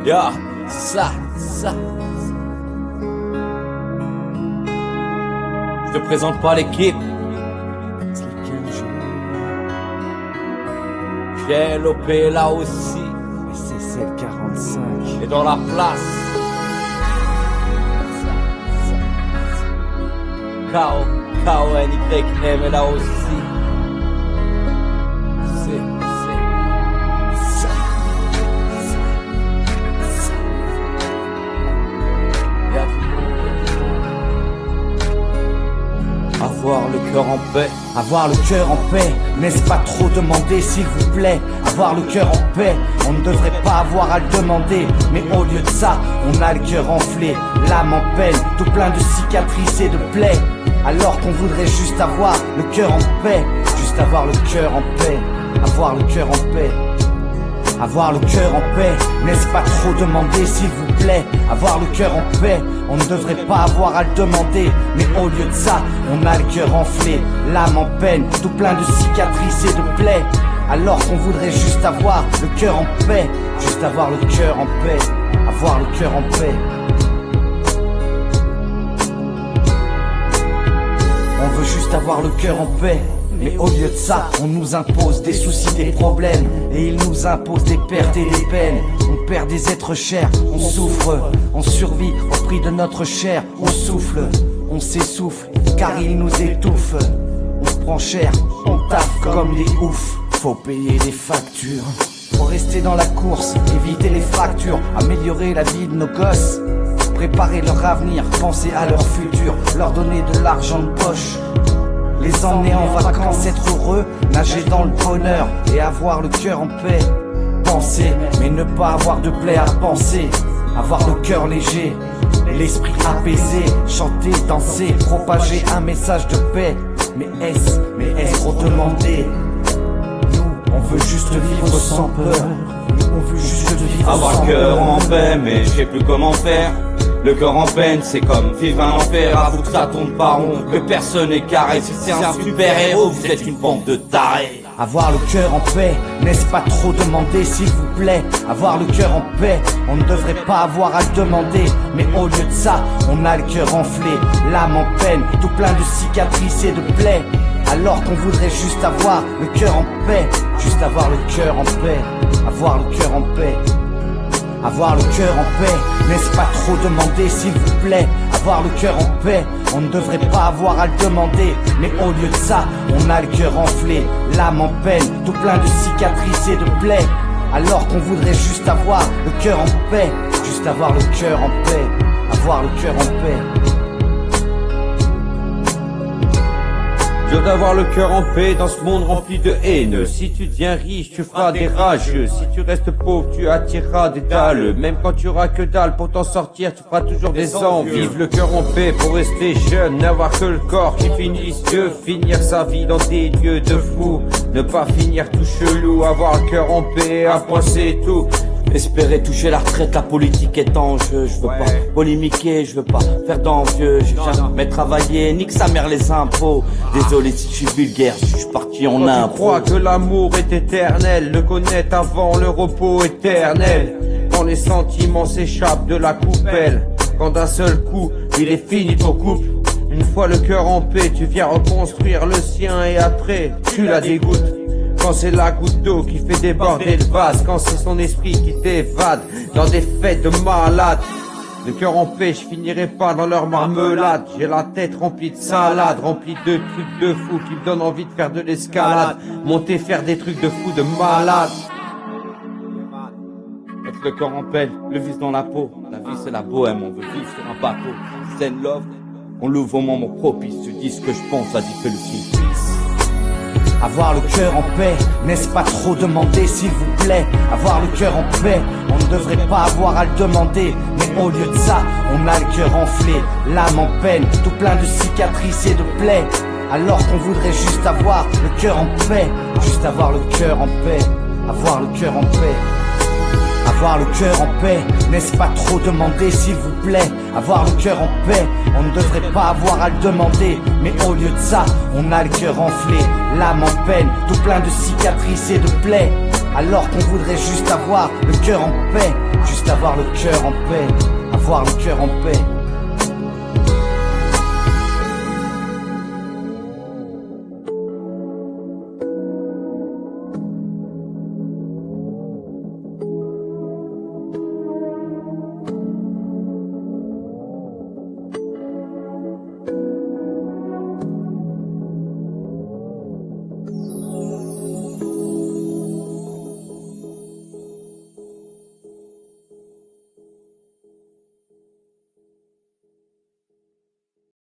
Ya, ça. Je te présente pas l'équipe. J'ai l'OP là aussi. SSL 45. Et dans la place. K-O-N-Y-M est là aussi. Avoir le cœur en paix. Avoir le cœur en paix, n'est-ce pas trop demander s'il vous plaît? Avoir le cœur en paix, on ne devrait pas avoir à le demander. Mais au lieu de ça, on a le cœur enflé, l'âme en peine, tout plein de cicatrices et de plaies. Alors qu'on voudrait juste avoir le cœur en paix, juste avoir le cœur en paix, avoir le cœur en paix. Avoir le cœur en paix, n'est-ce pas trop demander s'il vous plaît? Avoir le cœur en paix, on ne devrait pas avoir à le demander. Mais au lieu de ça, on a le cœur enflé, l'âme en peine, tout plein de cicatrices et de plaies. Alors qu'on voudrait juste avoir le cœur en paix, juste avoir le cœur en paix, avoir le cœur en paix. On veut juste avoir le cœur en paix. Mais au lieu de ça, on nous impose des soucis, des problèmes. Et ils nous imposent des pertes et des peines. On perd des êtres chers, on souffre, on survit au prix de notre chair. On souffle, on s'essouffle, car ils nous étouffent. On se prend cher, on taffe comme des oufs. Faut payer des factures, faut rester dans la course, éviter les fractures, améliorer la vie de nos gosses, préparer leur avenir, penser à leur futur, leur donner de l'argent de poche. Les emmener en vacances, être heureux, nager dans le bonheur et avoir le cœur en paix. Penser, mais ne pas avoir de plaie à penser. Avoir le cœur léger, l'esprit apaisé. Chanter, danser, propager un message de paix. Mais est-ce trop demandé? Nous, on veut juste vivre sans peur. On veut juste vivre avoir sans le cœur peur. en paix, mais je sais plus comment faire. Le cœur en peine, c'est comme vivre un enfer. Avoue que ça tourne pas rond, que personne n'est carré. Si c'est un super héros, vous êtes une bande de tarés. Avoir le cœur en paix, n'est-ce pas trop demander s'il vous plaît? Avoir le cœur en paix, on ne devrait pas avoir à le demander. Mais au lieu de ça, on a le cœur enflé, l'âme en peine, tout plein de cicatrices et de plaies. Alors qu'on voudrait juste avoir le cœur en paix, juste avoir le cœur en paix, avoir le cœur en paix. Avoir le cœur en paix, n'est-ce pas trop demander s'il vous plaît? Avoir le cœur en paix, on ne devrait pas avoir à le demander. Mais au lieu de ça, on a le cœur enflé, l'âme en peine, tout plein de cicatrices et de plaies. Alors qu'on voudrait juste avoir le cœur en paix, juste avoir le cœur en paix, avoir le cœur en paix. Je dois avoir le cœur en paix dans ce monde rempli de haine. Si tu deviens riche, tu feras des rageux. Si tu restes pauvre, tu attireras des dalles. Même quand tu auras que dalle pour t'en sortir, tu feras toujours des envies. Vivre le cœur en paix pour rester jeune, n'avoir que le corps qui finisse Dieu. Finir sa vie dans des lieux de fou, ne pas finir tout chelou. Avoir le cœur en paix, à point c'est tout. Espérer toucher la retraite, la politique est en jeu. Je veux pas polémiquer, je veux pas faire d'envieux. J'ai jamais travaillé, nique sa mère les impôts. Désolé si je suis vulgaire, si je suis parti en impro. Tu crois que l'amour est éternel, le connaître avant le repos éternel. Quand les sentiments s'échappent de la coupelle, quand d'un seul coup il est fini ton couple. Une fois le cœur en paix, tu viens reconstruire le sien et après tu la dégoûtes. Quand c'est la goutte d'eau qui fait déborder le vase, quand c'est son esprit qui t'évade dans des fêtes de malades. Le cœur en paix, je finirai pas dans leur marmelade. J'ai la tête remplie de salade, remplie de trucs de fou qui me donnent envie de faire de l'escalade. Monter, faire des trucs de fou, de malade. Mettre le cœur en paix, le vice dans la peau. La vie c'est la bohème, on veut vivre sur un bateau. Zen love, on l'ouvre au moment propice. Tu dis ce que je pense, ça dit que le supplice. Avoir le cœur en paix, n'est-ce pas trop demander s'il vous plaît? Avoir le cœur en paix, on ne devrait pas avoir à le demander. Mais au lieu de ça, on a le cœur enflé, l'âme en peine, tout plein de cicatrices et de plaies. Alors qu'on voudrait juste avoir le cœur en paix, juste avoir le cœur en paix, avoir le cœur en paix. Avoir le cœur en paix, n'est-ce pas trop demander s'il vous plaît? Avoir le cœur en paix, on ne devrait pas avoir à le demander. Mais au lieu de ça, on a le cœur enflé, l'âme en peine, tout plein de cicatrices et de plaies. Alors qu'on voudrait juste avoir le cœur en paix, juste juste avoir le cœur en paix, avoir le cœur en paix.